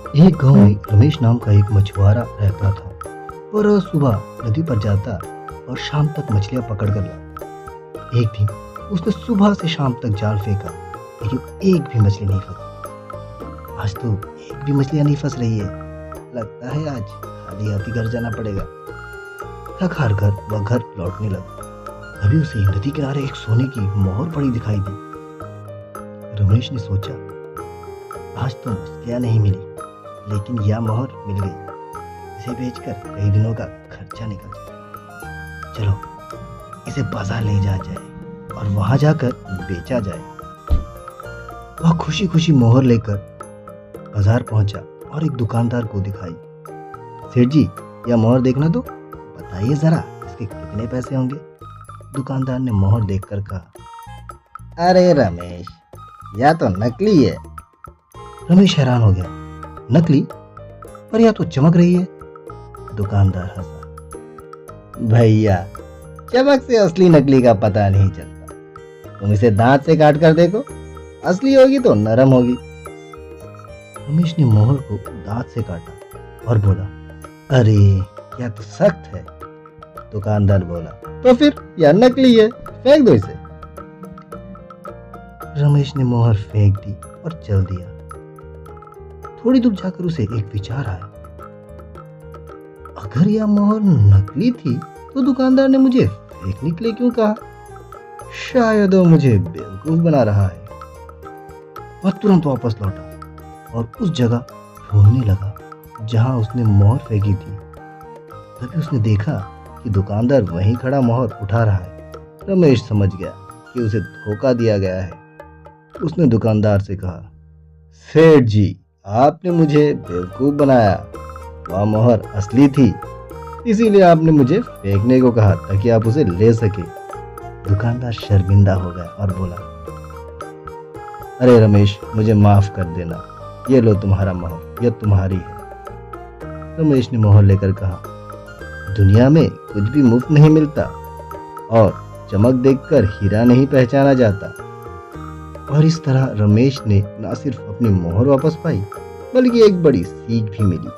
एक गांव में रमेश नाम का एक मछुआरा रहता था। वो रोज सुबह नदी पर जाता और शाम तक मछलियां पकड़ कर लाता। एक दिन उसने सुबह से शाम तक जाल फेंका, लेकिन एक भी मछली नहीं फंसी। आज तो एक भी मछलियां नहीं फंस रही है। लगता है आज खाली हाथ ही घर जाना पड़ेगा। थक हार कर वह घर लौटने लगा। तभी उसे नदी किनारे एक सोने की मोहर पड़ी दिखाई दी। रमेश ने सोचा, आज तो मछलियां नहीं मिली, लेकिन यह मोहर मिल गई। इसे बेचकर कई दिनों का खर्चा निकल जाए। चलो इसे बाजार ले जा जाए और वहां जाकर बेचा जाए। वह खुशी खुशी मोहर लेकर बाजार पहुंचा और एक दुकानदार को दिखाई। सेठ जी, यह मोहर देखना तो बताइए जरा, इसके कितने पैसे होंगे? दुकानदार ने मोहर देखकर कहा, अरे रमेश, यह तो नकली है। रमेश हैरान हो गया। नकली? पर यह तो चमक रही है। दुकानदार हंसा, भैया, चमक से असली नकली का पता नहीं चलता। तुम इसे दांत से काट कर देखो, असली होगी तो नरम होगी। रमेश ने मोहर को दांत से काटा और बोला, अरे यह तो सख्त है। दुकानदार बोला, तो फिर यह नकली है, फेंक दो इसे। रमेश ने मोहर फेंक दी और चल दिया। थोड़ी दूर जाकर उसे एक विचार आया, अगर यह मोहर नकली थी तो दुकानदार ने मुझे फेंकने के लिए क्यों कहा? शायद वो मुझे बेवकूफ बना रहा है। वह तुरंत वापस लौटा और उस जगह ढूंढने लगा जहां उसने मोहर फेंकी थी। तभी उसने देखा कि दुकानदार वहीं खड़ा मोहर उठा रहा है। रमेश समझ गया कि उसे धोखा दिया गया है। उसने दुकानदार से कहा, सेठ जी, आपने मुझे बेवकूफ बनाया। वह मोहर असली थी, इसीलिए आपने मुझे फेंकने को कहा ताकि आप उसे ले सके। दुकानदार शर्मिंदा हो गया और बोला, अरे रमेश, मुझे माफ कर देना। ये लो तुम्हारा मोहर, यह तुम्हारी है। रमेश ने मोहर लेकर कहा, दुनिया में कुछ भी मुफ्त नहीं मिलता और चमक देखकर हीरा नहीं पहचाना जाता। और इस तरह रमेश ने न सिर्फ अपनी मोहर वापस पाई, बल्कि एक बड़ी सीख भी मिली।